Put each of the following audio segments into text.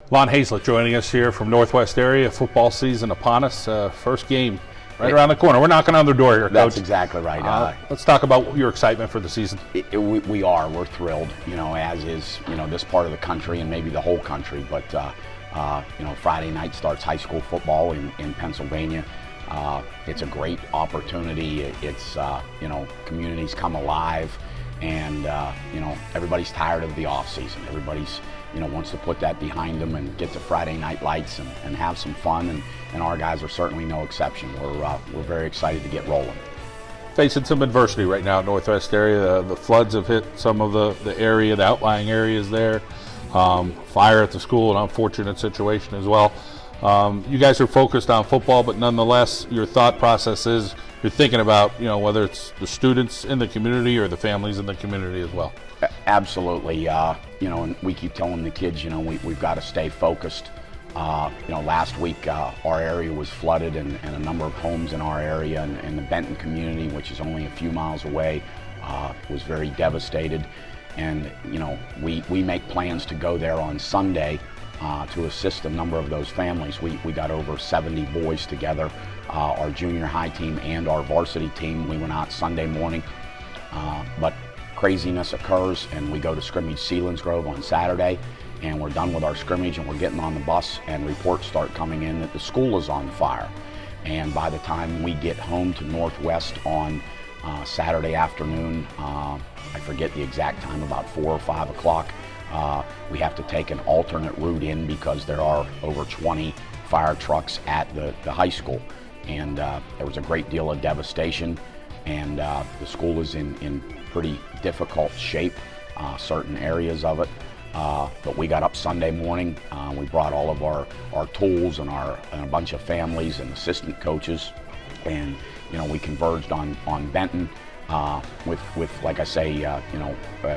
Lon Hazlet joining us here from Northwest area. Football season upon us. First game right around the corner. We're knocking on the door here, Coach. That's exactly right. Let's talk about your excitement for the season. We're thrilled, as is, this part of the country and maybe the whole country. But, Friday night starts high school football in Pennsylvania. It's a great opportunity. It's, communities come alive, and, everybody's tired of the off season. Everybody's, wants to put that behind them and get to Friday night lights and have some fun, and our guys are certainly no exception. We're very excited to get rolling. Facing some adversity right now in Northwest area. The floods have hit some of the area, the outlying areas there. Fire at the school, an unfortunate situation as well. You guys are focused on football, but nonetheless, your thought process is you're thinking about, whether it's the students in the community or the families in the community as well. Absolutely. And we keep telling the kids, we've got to stay focused. Last week our area was flooded, and a number of homes in our area and the Benton community, which is only a few miles away, was very devastated. And, we make plans to go there on Sunday to assist a number of those families. We got over 70 boys together, our junior high team and our varsity team. We went out Sunday morning, but craziness occurs, and we go to scrimmage Selinsgrove on Saturday, and we're done with our scrimmage, and we're getting on the bus, and reports start coming in that the school is on fire. And by the time we get home to Northwest on Saturday afternoon, I forget the exact time, about 4 or 5 o'clock, we have to take an alternate route in because there are over 20 fire trucks at the high school. And there was a great deal of devastation, and the school is in pretty difficult shape, certain areas of it. But we got up Sunday morning, we brought all of our tools and a bunch of families and assistant coaches, and we converged on Benton with like I say,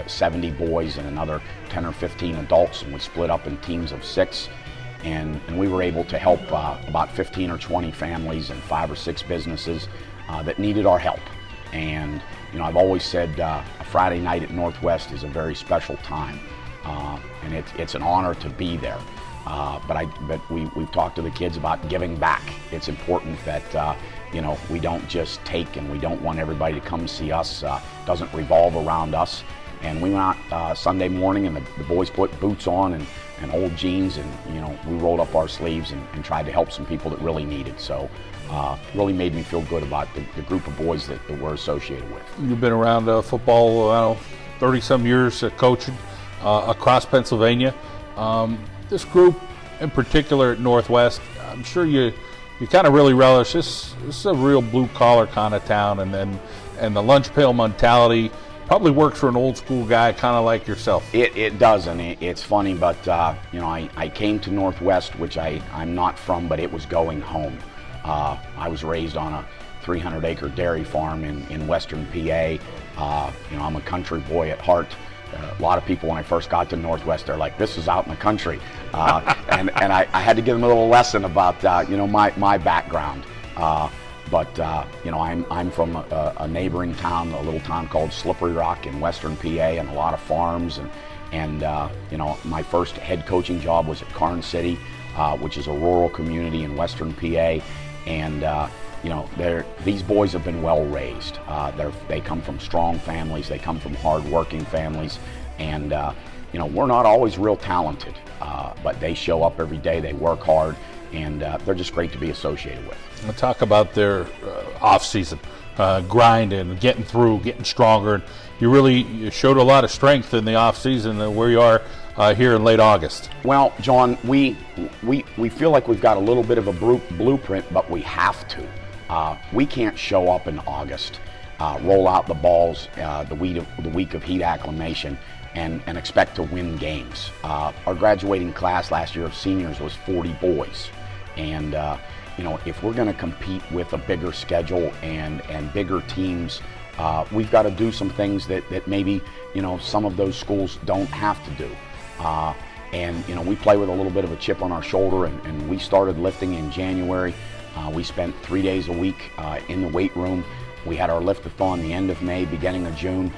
70 boys and another 10 or 15 adults, and we split up in teams of 6, and we were able to help about 15 or 20 families and 5 or 6 businesses that needed our help. And I've always said a Friday night at Northwest is a very special time, and it's an honor to be there. But we've talked to the kids about giving back. It's important that we don't just take, and we don't want everybody to come see us. It doesn't revolve around us. And we went out Sunday morning, and the boys put boots on and old jeans, and we rolled up our sleeves and tried to help some people that really needed. So really made me feel good about the group of boys that we're associated with. You've been around football 30-some years coaching across Pennsylvania. This group in particular at Northwest, I'm sure you kind of really relish this. This is a real blue-collar kind of town, and the lunch pail mentality probably works for an old-school guy kind of like yourself. It does, and it's funny, but I came to Northwest, which I'm not from, but it was going home. I was raised on a 300-acre dairy farm in western PA. I'm a country boy at heart. A lot of people, when I first got to Northwest, they're like, "This is out in the country," and I had to give them a little lesson about my background. But I'm from a neighboring town, a little town called Slippery Rock in western PA, and a lot of farms. And my first head coaching job was at Carn City, which is a rural community in western PA. And these boys have been well raised. They come from strong families. They come from hard-working families, and we're not always real talented, but they show up every day. They work hard, and they're just great to be associated with. We'll talk about their off-season grind and getting through, getting stronger. You showed a lot of strength in the off-season. Where you are here in late August. Well, John, we feel like we've got a little bit of a blueprint, but we have to. We can't show up in August, roll out the balls the week of heat acclimation, and expect to win games. Our graduating class last year of seniors was 40 boys, and if we're going to compete with a bigger schedule and bigger teams, we've got to do some things that maybe some of those schools don't have to do. And we play with a little bit of a chip on our shoulder, and we started lifting in January. We spent 3 days a week in the weight room. We had our lift-a-thon the end of May, beginning of June.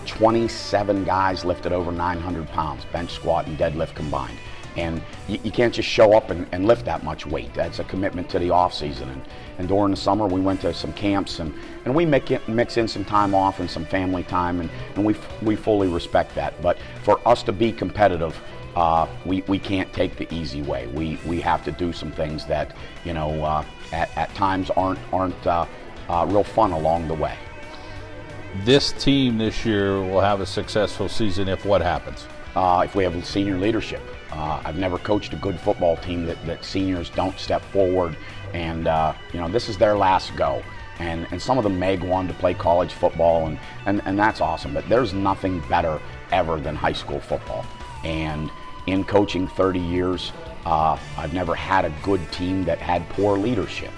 27 guys lifted over 900 pounds, bench, squat, and deadlift combined. And you can't just show up and lift that much weight. That's a commitment to the off season. And during the summer, we went to some camps, and we mix in some time off and some family time, and we fully respect that. But for us to be competitive, we can't take the easy way. We have to do some things that, you know, at times aren't real fun along the way. This team this year will have a successful season if what happens? If we have senior leadership. I've never coached a good football team that seniors don't step forward, and you know, this is their last go. And some of them may go on to play college football, and that's awesome. But there's nothing better ever than high school football. And in coaching 30 years, I've never had a good team that had poor leadership.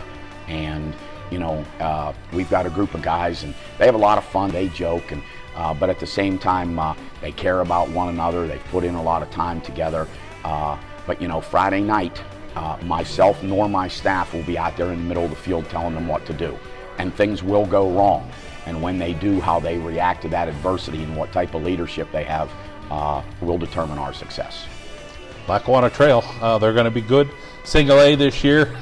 And you know, we've got a group of guys, and they have a lot of fun. They joke, and but at the same time, they care about one another. They've put in a lot of time together. But you know, Friday night, myself nor my staff will be out there in the middle of the field telling them what to do, and things will go wrong. And when they do, how they react to that adversity and what type of leadership they have will determine our success. Lackawanna Trail, they're going to be good. Single A this year.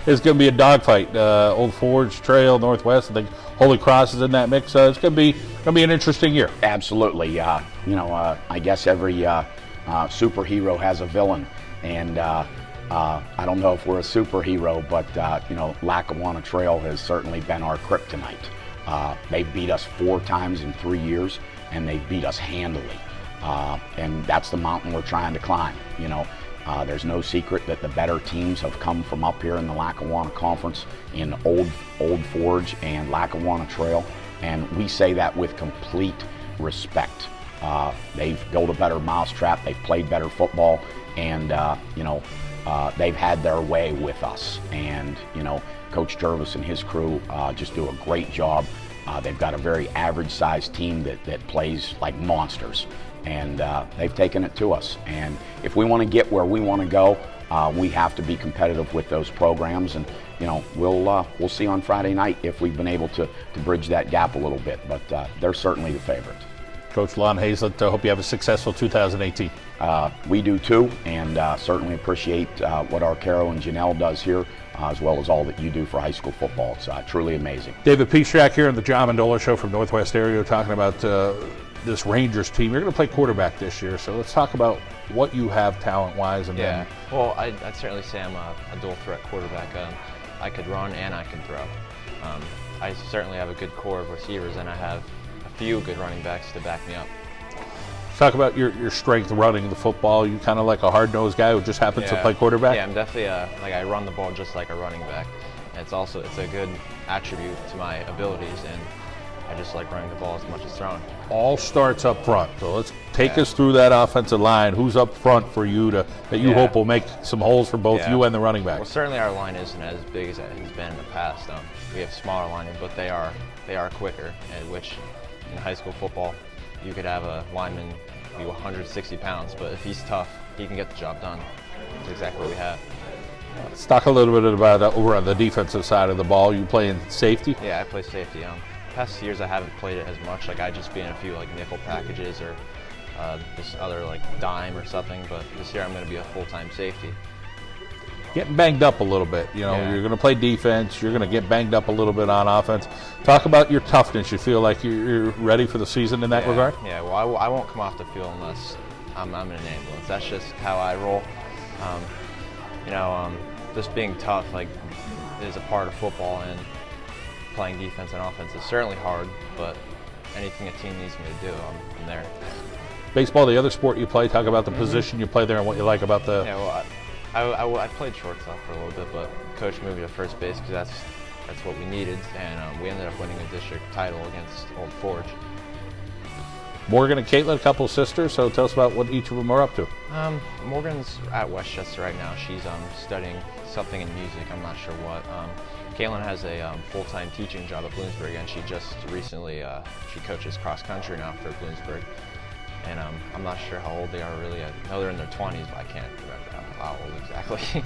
It's going to be a dogfight. Old Forge, Trail, Northwest. I think Holy Cross is in that mix. It's going to be an interesting year. Absolutely. You know, I guess every superhero has a villain, and I don't know if we're a superhero, but you know, Lackawanna Trail has certainly been our kryptonite. They beat us 4 times in 3 years, and they beat us handily. And that's the mountain we're trying to climb. You know, there's no secret that the better teams have come from up here in the Lackawanna Conference in Old Forge and Lackawanna Trail, and we say that with complete respect. They've built a better mousetrap, they've played better football, and you know, they've had their way with us. And you know, Coach Jervis and his crew just do a great job. They've got a very average-sized team that plays like monsters, and they've taken it to us. And if we want to get where we want to go, we have to be competitive with those programs. And you know, we'll see on Friday night if we've been able to bridge that gap a little bit. But they're certainly the favorite. Coach Lon Hazlet, I hope you have a successful 2018. We do too, and certainly appreciate what Arcaro and Janelle does here, as well as all that you do for high school football. It's truly amazing. David Pishak here on the John Mendola Show from Northwest Area, talking about this Rangers team. You're going to play quarterback this year, so let's talk about what you have talent-wise. And yeah, well, I'd certainly say I'm a dual-threat quarterback. I could run and I can throw. I certainly have a good core of receivers, and I have a few good running backs to back me up. Talk about your strength running the football. You kind of like a hard-nosed guy who just happens to play quarterback? Yeah, I'm definitely like I run the ball just like a running back. And it's a good attribute to my abilities, and I just like running the ball as much as throwing. All starts up front. So let's take us through that offensive line. Who's up front for you that you hope will make some holes for both you and the running back? Well, certainly our line isn't as big as it has been in the past. We have smaller linemen, but they are quicker, and which in high school football, you could have a lineman be 160 pounds, but if he's tough, he can get the job done. That's exactly what we have. Let's talk a little bit about over on the defensive side of the ball. You playing safety? Yeah, I play safety. Past years I haven't played it as much. Like I just be in a few like nickel packages or just other like dime or something. But this year I'm going to be a full-time safety. Getting banged up a little bit. You know, you're going to play defense. You're going to get banged up a little bit on offense. Talk about your toughness. You feel like you're ready for the season in that regard? Yeah. Well, I won't come off the field unless I'm in an ambulance. That's just how I roll. You know, just being tough like is a part of football, and playing defense and offense is certainly hard. But anything a team needs me to do, I'm there. Baseball, the other sport you play. Talk about the position you play there and what you like about the. Yeah. Well, I played shortstop for a little bit, but coach moved me to first base because that's what we needed, and we ended up winning a district title against Old Forge. Morgan and Caitlin, a couple of sisters, so tell us about what each of them are up to. Morgan's at Westchester right now. She's studying something in music. I'm not sure what. Caitlin has a full-time teaching job at Bloomsburg, and she just recently she coaches cross country now for Bloomsburg. And I'm not sure how old they are really. I know they're in their 20s, but I can't remember how old exactly.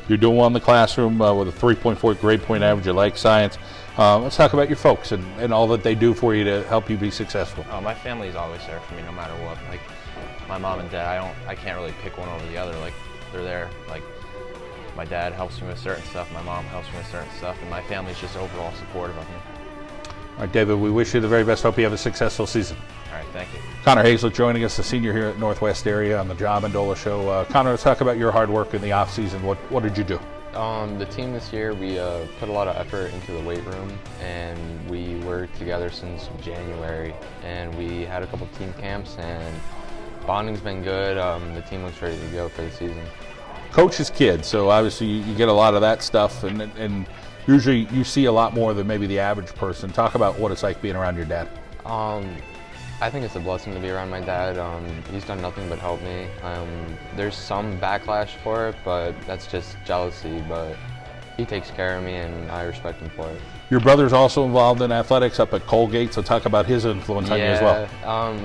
You're doing well in the classroom with a 3.4 grade point average. You like science. Let's talk about your folks and all that they do for you to help you be successful. My family is always there for me no matter what. Like my mom and dad, I can't really pick one over the other. Like, they're there. Like, my dad helps me with certain stuff, my mom helps me with certain stuff, and my family's just overall supportive of me. All right, David, we wish you the very best. Hope you have a successful season. All right, thank you. Connor Hazlet joining us, a senior here at Northwest area on the Mendola show. Connor, let's talk about your hard work in the off season. What did you do? The team this year, we put a lot of effort into the weight room, and we worked together since January, and we had a couple team camps, and bonding's been good. The team looks ready to go for the season. Coach's kid, so obviously you get a lot of that stuff, and usually you see a lot more than maybe the average person. Talk about what it's like being around your dad. I think it's a blessing to be around my dad. He's done nothing but help me. There's some backlash for it, but that's just jealousy, but he takes care of me and I respect him for it. Your brother's also involved in athletics up at Colgate, so talk about his influence on you as well.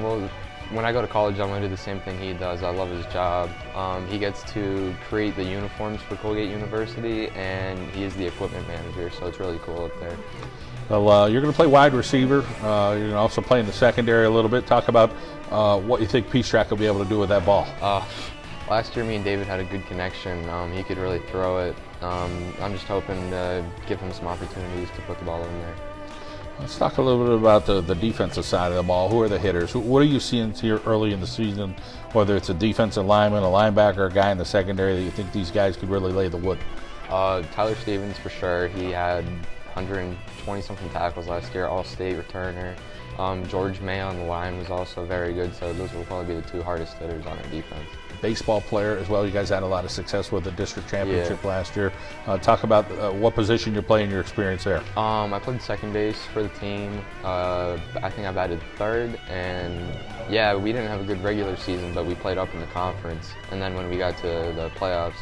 Well, when I go to college, I'm going to do the same thing he does. I love his job. He gets to create the uniforms for Colgate University, and he is the equipment manager, so it's really cool up there. Well, you're going to play wide receiver. You're going to also play in the secondary a little bit. Talk about what you think Peace Track will be able to do with that ball. Last year, me and David had a good connection. He could really throw it. I'm just hoping to give him some opportunities to put the ball in there. Let's talk a little bit about the defensive side of the ball. Who are the hitters? What are you seeing here early in the season, whether it's a defensive lineman, a linebacker, a guy in the secondary that you think these guys could really lay the wood? Tyler Stevens, for sure. He had 120-something tackles last year, all-state returner. George May on the line was also very good, so those will probably be the two hardest hitters on our defense. Baseball player as well. You guys had a lot of success with the district championship last year. Talk about what position you play and your experience there. I played second base for the team. I think I batted third, and yeah, we didn't have a good regular season, but we played up in the conference. And then when we got to the playoffs,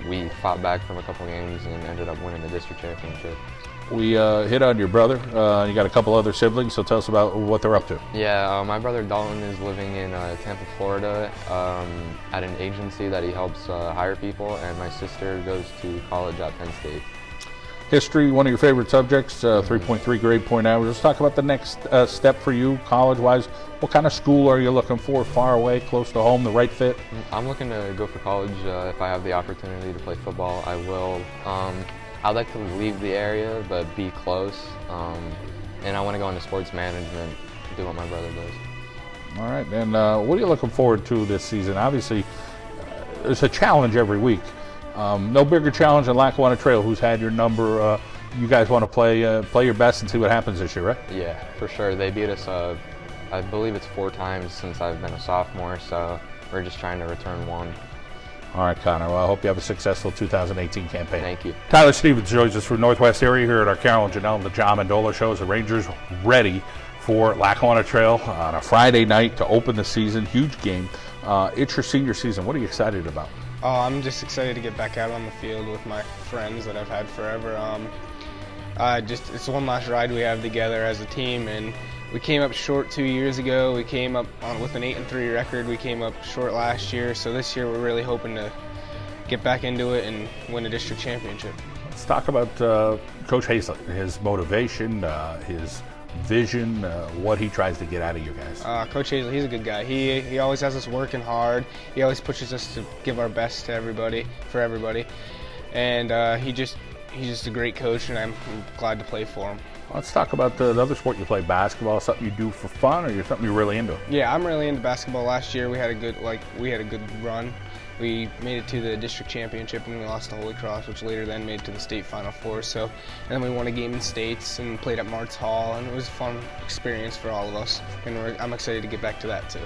we fought back from a couple games and ended up winning the district championship. We hit on your brother. You got a couple other siblings, so tell us about what they're up to. Yeah, my brother Dalton is living in Tampa, Florida, at an agency that he helps hire people, and my sister goes to college at Penn State. History, one of your favorite subjects, 3.3 grade point average. Let's talk about the next step for you, college-wise. What kind of school are you looking for? Far away, close to home, the right fit? I'm looking to go for college. If I have the opportunity to play football, I will. I'd like to leave the area, but be close. And I want to go into sports management, do what my brother does. All right, and what are you looking forward to this season? Obviously, there's a challenge every week. No bigger challenge than Lackawanna Trail, who's had your number. You guys want to play your best and see what happens this year, right? Yeah, for sure. They beat us, I believe it's 4 times since I've been a sophomore, so we're just trying to return one. All right, Connor. Well, I hope you have a successful 2018 campaign. Thank you. Tyler Stevens joins us from Northwest area here at our Carol and Janelle and the John Mendola shows. The Rangers ready for Lackawanna Trail on a Friday night to open the season. Huge game. It's your senior season. What are you excited about? I'm just excited to get back out on the field with my friends that I've had forever. It's one last ride we have together as a team, and we came up short 2 years ago. We came up with an 8-3 record. We came up short last year, so this year we're really hoping to get back into it and win a district championship. Let's talk about Coach Hazlet, his motivation, his vision, what he tries to get out of you guys. Coach Hazlet, he's a good guy. He always has us working hard. He always pushes us to give our best to everybody, for everybody. And he's just a great coach, and I'm glad to play for him. Let's talk about the other sport you play, basketball. Something you do for fun, or something you're really into? Yeah, I'm really into basketball. Last year we had a good run. We made it to the district championship and we lost to Holy Cross, which later then made it to the state Final Four. And then we won a game in states and played at Mart's Hall, and it was a fun experience for all of us. And I'm excited to get back to that too.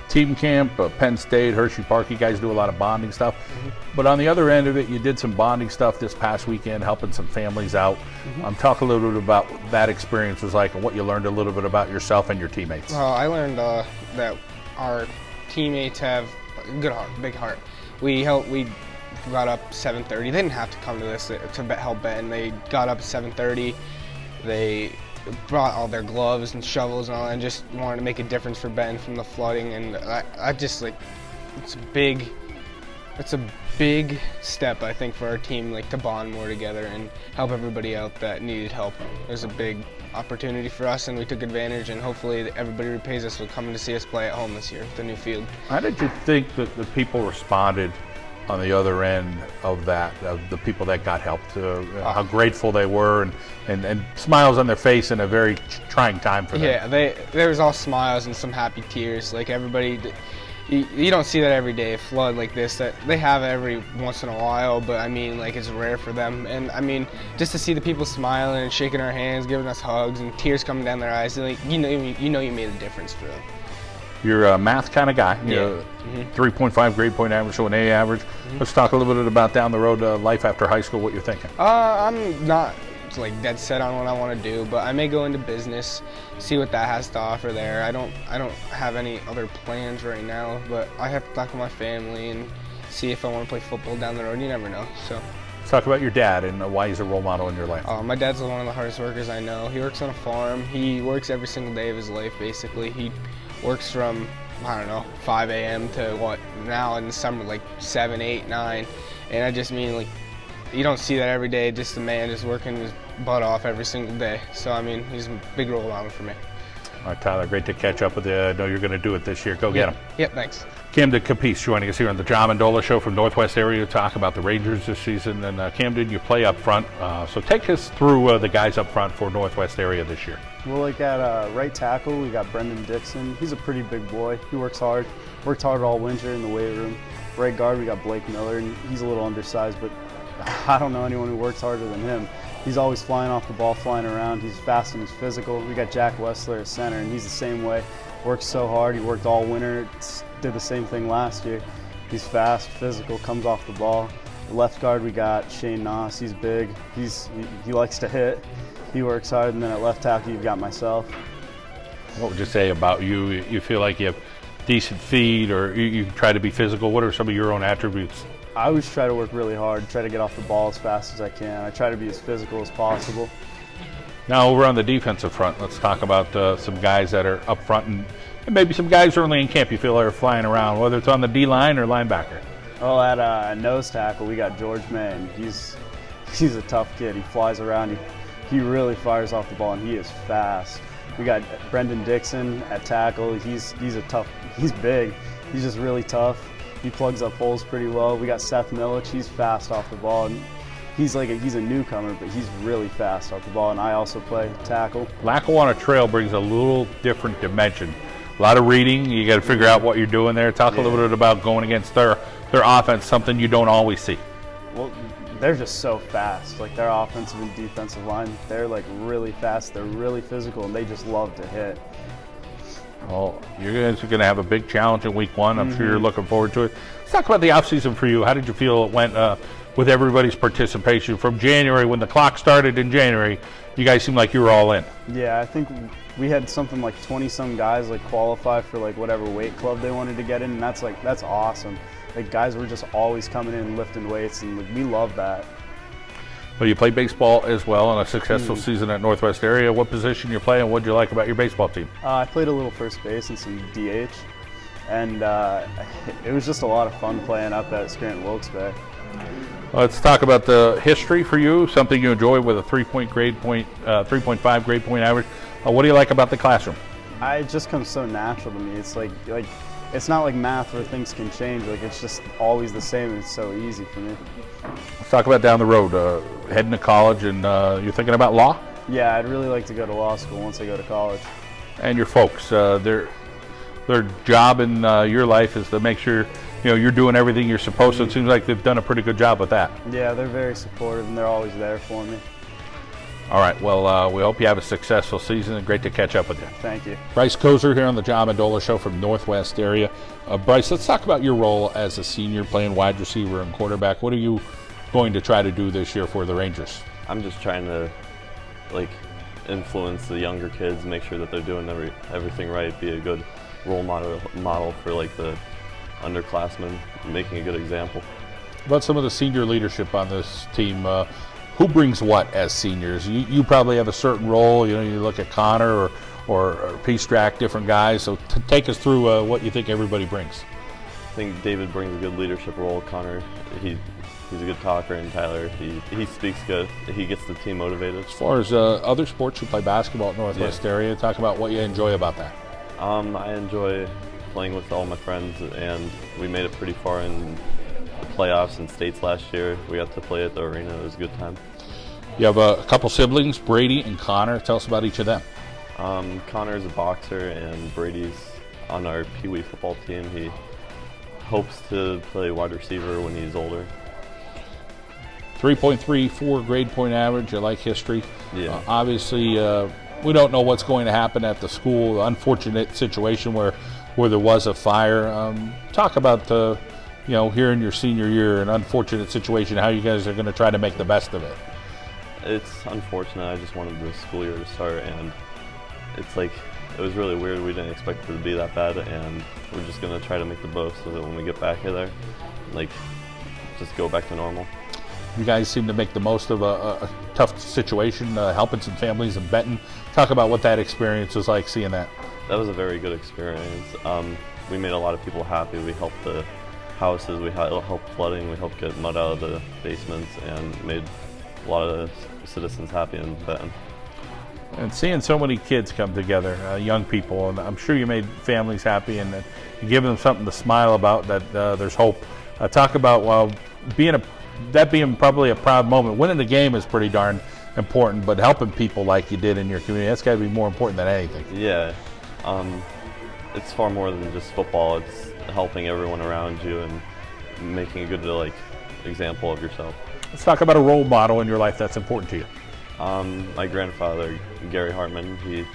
Team camp, Penn State, Hershey Park, you guys do a lot of bonding stuff. Mm-hmm. But on the other end of it, you did some bonding stuff this past weekend, helping some families out. Mm-hmm. Talk a little bit about what that experience was like and what you learned a little bit about yourself and your teammates. I learned that our teammates have a good heart, big heart. We got up 7:30. They didn't have to come to this to help Ben. They got up at 7:30. They brought all their gloves and shovels and all that, and just wanted to make a difference for Ben from the flooding. And I just, like, it's a big it's a big step, I think, for our team, like, to bond more together and help everybody out that needed help. It was a big opportunity for us, and we took advantage, and hopefully everybody repays us with coming to see us play at home this year with the new field. How did you think that the people responded on the other end of that, of the people that got help, how grateful they were and smiles on their face in a very trying time for them? Yeah, there was all smiles and some happy tears. Like, everybody, you don't see that every day, a flood like this. That they have it every once in a while, but I mean, like, it's rare for them. And I mean, just to see the people smiling and shaking our hands, giving us hugs, and tears coming down their eyes, like, you know you made a difference for them. You're a math kind of guy. Yeah. 3.5 grade point average, so an A average. Let's talk a little bit about down the road life after high school, what you're thinking. I'm not like dead set on what I want to do, but I may go into business, see what that has to offer there. I don't have any other plans right now, but I have to talk with my family and see if I want to play football down the road. You never know. So let's talk about your dad and why he's a role model in your life. My dad's one of the hardest workers I know. He works on a farm. He works every single day of his life, basically. He works from, I don't know, 5 a.m. to what, now in the summer, like 7, 8, 9. And I just mean, like, you don't see that every day, just a man just working his butt off every single day. So, I mean, he's a big role model for me. All right, Tyler, great to catch up with you. I know you're going to do it this year. Go get him. Yep, thanks. Camden Capice joining us here on the John Mendola Show from Northwest area to talk about the Rangers this season. And Camden, you play up front. So take us through the guys up front for Northwest area this year. Well, like at right tackle, we got Brendan Dixon. He's a pretty big boy. He works hard. Worked hard all winter in the weight room. Right guard, we got Blake Miller, and he's a little undersized, but I don't know anyone who works harder than him. He's always flying off the ball, flying around. He's fast and he's physical. We got Jack Wessler at center, and he's the same way. Works so hard. He worked all winter. Did the same thing last year. He's fast, physical, comes off the ball. Left guard, we got Shane Noss. He's big. He likes to hit. He works hard. And then at left tackle, you've got myself. What would you say about you? You feel like you have decent feet, or you try to be physical? What are some of your own attributes? I always try to work really hard, try to get off the ball as fast as I can. I try to be as physical as possible. Now over on the defensive front, let's talk about some guys that are up front and maybe some guys early in camp you feel are flying around, whether it's on the D-line or linebacker. Well, at nose tackle, we got George May. He's a tough kid. He flies around. He really fires off the ball, and he is fast. We got Brendan Dixon at tackle. He's big. He's just really tough. He plugs up holes pretty well. We got Seth Milich. He's fast off the ball, and he's a newcomer, but he's really fast off the ball. And I also play tackle. Lackawanna Trail brings a little different dimension. A lot of reading. You got to figure out what you're doing there. Talk a little bit about going against their offense, something you don't always see. Well, they're just so fast. Like, their offensive and defensive line, they're like really fast. They're really physical, and they just love to hit. Well, you guys are going to have a big challenge in week one. I'm sure you're looking forward to it. Let's talk about the offseason for you. How did you feel it went with everybody's participation from January? When the clock started in January, you guys seemed like you were all in. Yeah, I think we had something like 20-some guys like qualify for like whatever weight club they wanted to get in, and that's awesome. Like, guys were just always coming in and lifting weights, and like, we love that. Well, you play baseball as well in a successful season at Northwest area. What position you play, and what did you like about your baseball team? I played a little first base and some DH, and it was just a lot of fun playing up at Scranton-Wilkes-Barre. Let's talk about the history for you, something you enjoy with a 3.5 grade point average. What do you like about the classroom? It just comes so natural to me. It's like it's not like math where things can change. Like, it's just always the same, and it's so easy for me. Let's talk about down the road, heading to college, and you're thinking about law? Yeah, I'd really like to go to law school once I go to college. And your folks, their job in your life is to make sure you're doing everything you're supposed to. It seems like they've done a pretty good job with that. Yeah, they're very supportive, and they're always there for me. All right, well, we hope you have a successful season, and great to catch up with you. Thank you. Bryce Kozer here on the John Mendola Show from Northwest area. Bryce, let's talk about your role as a senior playing wide receiver and quarterback. What are you going to try to do this year for the Rangers? I'm just trying to influence the younger kids, make sure that they're doing everything right, be a good role model for the underclassmen, making a good example. About some of the senior leadership on this team, who brings what as seniors? You probably have a certain role. You look at Connor or P-Strack, different guys. So take us through what you think everybody brings. think David brings a good leadership role. Connor, he's a good talker, and Tyler, he speaks good. He gets the team motivated. As far as other sports, you play basketball at Northwest area. Talk about what you enjoy about that. I enjoy playing with all my friends, and we made it pretty far in the playoffs and states last year. We got to play at the arena. It was a good time. You have a couple siblings, Brady and Connor. Tell us about each of them. Connor's a boxer, and Brady's on our Pee Wee football team. He hopes to play wide receiver when he's older. 3.34 grade point average. I like history. Yeah. Obviously, we don't know what's going to happen at the school. Unfortunate situation where there was a fire. Talk about here in your senior year, an unfortunate situation. How you guys are going to try to make the best of it. It's unfortunate. I just wanted the school year to start, and it's like it was really weird. We didn't expect it to be that bad, and we're just going to try to make the most of it when we get back there, like just go back to normal. You guys seem to make the most of a tough situation, helping some families in Benton. Talk about what that experience was like, seeing that. That was a very good experience. We made a lot of people happy. We helped the houses, we helped flooding, we helped get mud out of the basements, and made a lot of citizens happy in Benton. And seeing so many kids come together, young people, and I'm sure you made families happy, and you give them something to smile about, that there's hope. Talk about that being probably a proud moment. Winning the game is pretty darn important, but helping people like you did in your community, that's got to be more important than anything. Yeah, it's far more than just football. It's helping everyone around you and making a good example of yourself. Let's talk about a role model in your life that's important to you. My grandfather, Gary Hartman, he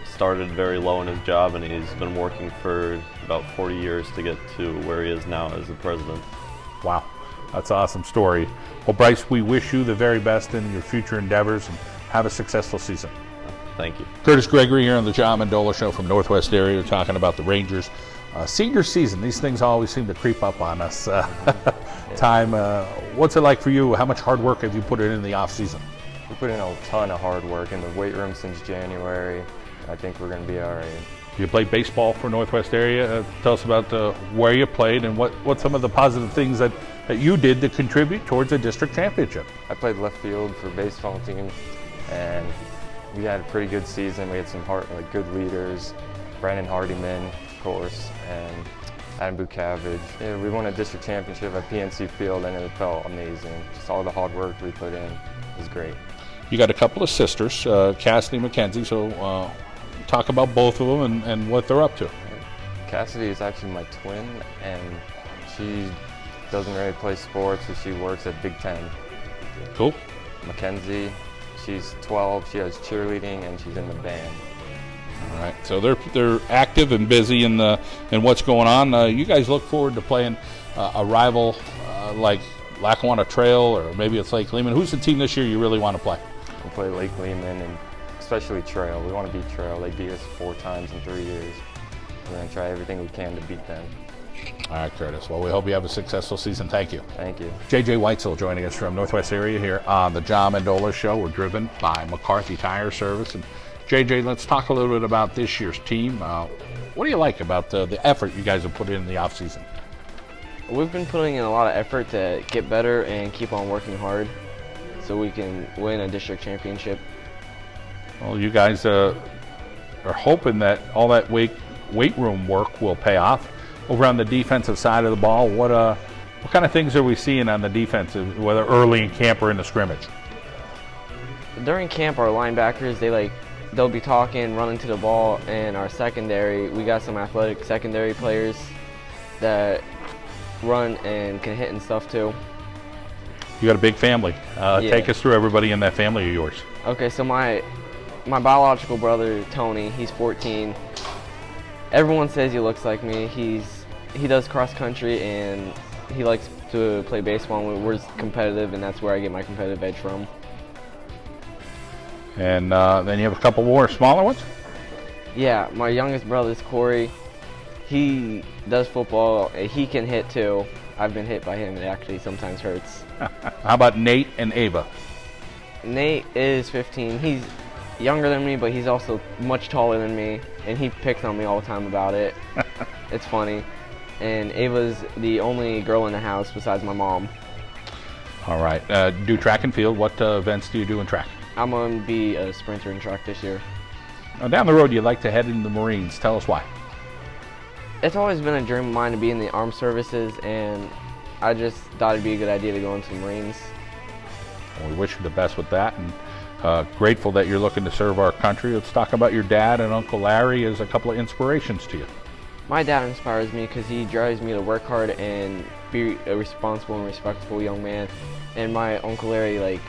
started very low in his job, and he's been working for about 40 years to get to where he is now as the president. Wow, that's an awesome story. Well, Bryce, we wish you the very best in your future endeavors, and have a successful season. Thank you. Curtis Gregory here on the John Mendola Show from Northwest area, talking about the Rangers. Senior season, these things always seem to creep up on us. What's it like for you? How much hard work have you put in the off season? We put in a ton of hard work in the weight room since January. I think we're going to be all right. You played baseball for Northwest area. Tell us about where you played and what some of the positive things that you did to contribute towards a district championship. I played left field for baseball team, and we had a pretty good season. We had some good leaders, Brandon Hardiman, of course, and Adam Bukavage. Yeah, we won a district championship at PNC Field, and it felt amazing. Just all the hard work we put in was great. You got a couple of sisters, Cassidy and Mackenzie, so talk about both of them and what they're up to. Cassidy is actually my twin, and she doesn't really play sports, so she works at Big Ten. Cool. Mackenzie, she's 12, she does cheerleading, and she's in the band. All right, so they're active and busy in what's going on. You guys look forward to playing a rival like Lackawanna Trail, or maybe it's Lake Lehman. Who's the team this year you really want to play? We play Lake Lehman, and especially Trail. We want to beat Trail. They beat us 4 times in 3 years. We're going to try everything we can to beat them. All right, Curtis. Well, we hope you have a successful season. Thank you. Thank you. J.J. Weitzel joining us from Northwest area here on the John Mendola Show. We're driven by McCarthy Tire Service. And J.J., let's talk a little bit about this year's team. What do you like about the effort you guys have put in the offseason? We've been putting in a lot of effort to get better and keep on working hard so we can win a district championship. Well, you guys are hoping that all that weight room work will pay off. Over on the defensive side of the ball, what kind of things are we seeing on the defensive, whether early in camp or in the scrimmage? During camp, our linebackers, they'll be talking, running to the ball, and our secondary, we got some athletic secondary players that run and can hit and stuff too. You got a big family. Yeah. Take us through everybody in that family of yours. Okay, so my biological brother, Tony, he's 14. Everyone says he looks like me. He does cross country and he likes to play baseball, and we're competitive, and that's where I get my competitive edge from. And then you have a couple more smaller ones? Yeah, my youngest brother is Corey. He does football. He can hit too. I've been hit by him. It actually sometimes hurts. How about Nate and Ava? Nate is 15. He's younger than me, but he's also much taller than me, and he picks on me all the time about it. It's funny. and Ava's the only girl in the house besides my mom. All right. Do track and field. What events do you do in track? I'm going to be a sprinter in track this year. Now, down the road, you'd like to head into the Marines. Tell us why. It's always been a dream of mine to be in the armed services, and I just thought it'd be a good idea to go into the Marines. Well, we wish you the best with that, and grateful that you're looking to serve our country. Let's talk about your dad and Uncle Larry as a couple of inspirations to you. My dad inspires me because he drives me to work hard and be a responsible and respectful young man. And my Uncle Larry, like,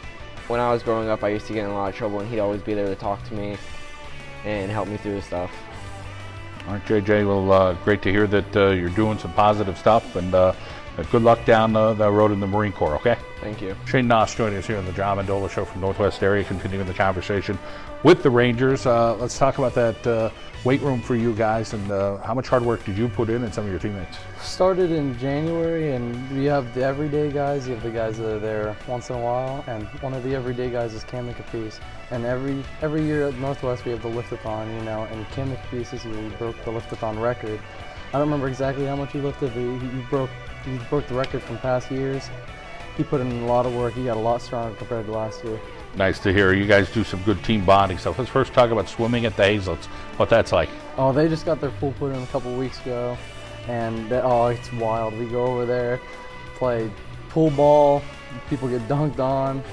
when I was growing up, I used to get in a lot of trouble, and he'd always be there to talk to me and help me through the stuff. All right, JJ, well, great to hear that you're doing some positive stuff, and good luck down the road in the Marine Corps, okay? Thank you. Shane Noss joining us here on the John Mendola Show from Northwest Area, continuing the conversation with the Rangers. Let's talk about that weight room for you guys, and how much hard work did you put in and some of your teammates? Started in January, and we have the everyday guys. You have the guys that are there once in a while, and one of the everyday guys is Cam McAfee. And every year at Northwest we have the lift-a-thon, you know, and Cam McAfee this year he broke the lift-a-thon record. I don't remember exactly how much he lifted, but he broke the record from past years. He put in a lot of work. He got a lot stronger compared to last year. Nice to hear. You guys do some good team bonding stuff. Let's first talk about swimming at the Hazlets, what that's like. Oh, they just got their pool put in a couple weeks ago, and it's wild. We go over there, play pool ball, people get dunked on,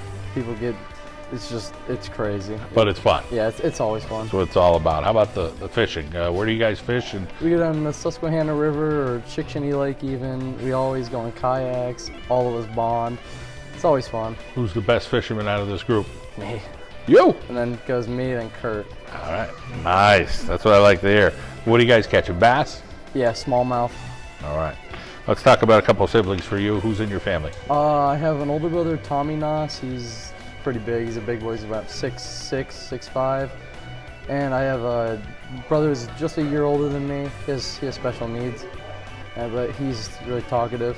it's crazy. But it's fun. Yeah, it's always fun. That's what it's all about. How about the fishing? Where do you guys fish? And We go down the Susquehanna River or Chickasha Lake even. We always go in kayaks, all of us bond. It's always fun. who's the best fisherman out of this group? Me. You! And then goes me, then Kurt. All right. Nice. That's what I like to hear. What do you guys catch? A bass? Yeah, smallmouth. All right. Let's talk about a couple of siblings for you. Who's in your family? I have an older brother, Tommy Noss. He's pretty big. He's a big boy. He's about 6'6", 6'5". And I have a brother who's just a year older than me. He has special needs, but he's really talkative.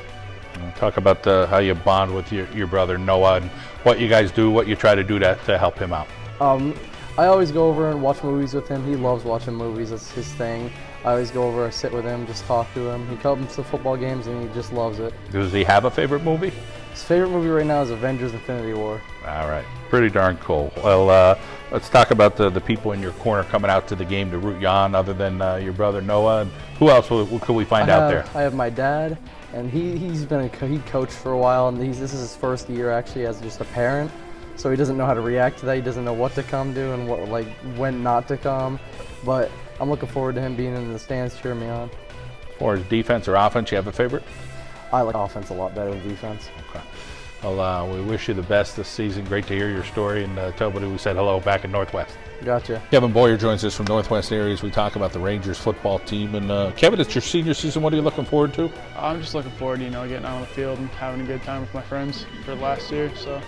Talk about how you bond with your brother Noah and what you guys do, what you try to do to help him out. I always go over and watch movies with him. He loves watching movies. That's his thing. I always go over, I sit with him, just talk to him. He comes to football games and he just loves it. Does he have a favorite movie? His favorite movie right now is Avengers: Infinity War. All right. Pretty darn cool. Well, let's talk about the people in your corner coming out to the game to root you on, other than your brother Noah. And who else could we find out there? I have my dad, and he coached for a while, and this is his first year actually as just a parent. So he doesn't know how to react to that. He doesn't know what to come to and when not to come. But I'm looking forward to him being in the stands cheering me on. As far as defense or offense, you have a favorite? I like offense a lot better than defense. Okay. Well, we wish you the best this season. Great to hear your story, and tell everybody we said hello back in Northwest. Gotcha. Kevin Boyer joins us from Northwest Areas. We talk about the Rangers football team. And Kevin, it's your senior season. What are you looking forward to? I'm just looking forward to, getting out on the field and having a good time with my friends for last year. So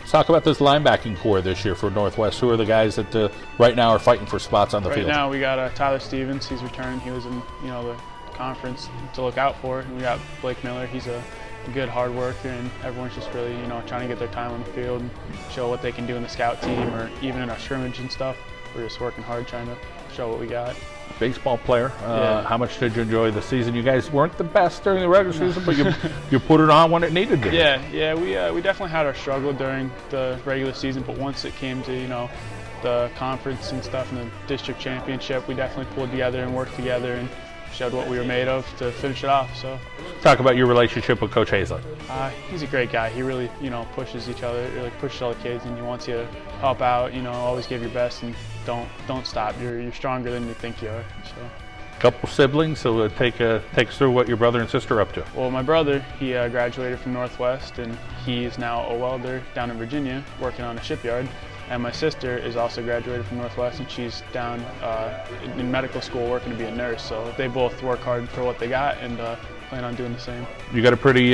Let's talk about this linebacking core this year for Northwest. Who are the guys that right now are fighting for spots on the field? Right now we got Tyler Stevens. He's returning. He was in the conference to look out for. And we got Blake Miller. He's a good hard worker, and everyone's just really trying to get their time on the field and show what they can do in the scout team or even in our scrimmage and stuff. We're just working hard trying to show what we got. Baseball player. Yeah. How much did you enjoy the season? You guys weren't the best during the regular season, but you put it on when it needed to. Yeah, we definitely had our struggle during the regular season, but once it came to the conference and stuff and the district championship, we definitely pulled together and worked together and showed what we were made of to finish it off. So talk about your relationship with Coach Hazlet. He's a great guy. He really pushes each other, pushes all the kids, and he wants you to help out. Always give your best and don't stop. You're stronger than you think you are. So. Couple siblings, so take us through what your brother and sister are up to. Well, my brother, he graduated from Northwest, and he's now a welder down in Virginia working on a shipyard. And my sister is also graduated from Northwest, and she's down in medical school working to be a nurse. So they both work hard for what they got and plan on doing the same. You got a pretty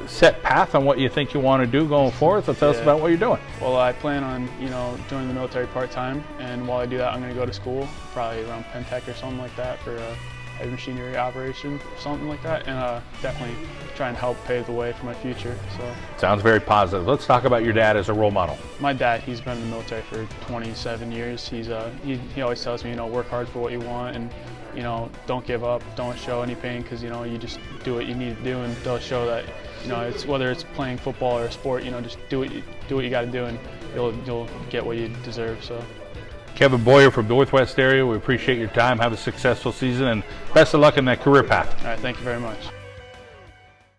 set path on what you think you want to do going forward, so tell us about what you're doing. Well, I plan on joining the military part-time, and while I do that, I'm going to go to school, probably around Pentech or something like that for heavy machinery operation, something like that, and definitely try and help pave the way for my future. So sounds very positive. Let's talk about your dad as a role model. My dad, he's been in the military for 27 years. He always tells me, work hard for what you want and you know, don't give up, don't show any pain, because, you know, you just do what you need to do, and they'll show that, you know, it's whether it's playing football or a sport, you know, just do what you got to do, and you'll get what you deserve. So. Kevin Boyer from Northwest area, we appreciate your time. Have a successful season and best of luck in that career path. All right, thank you very much.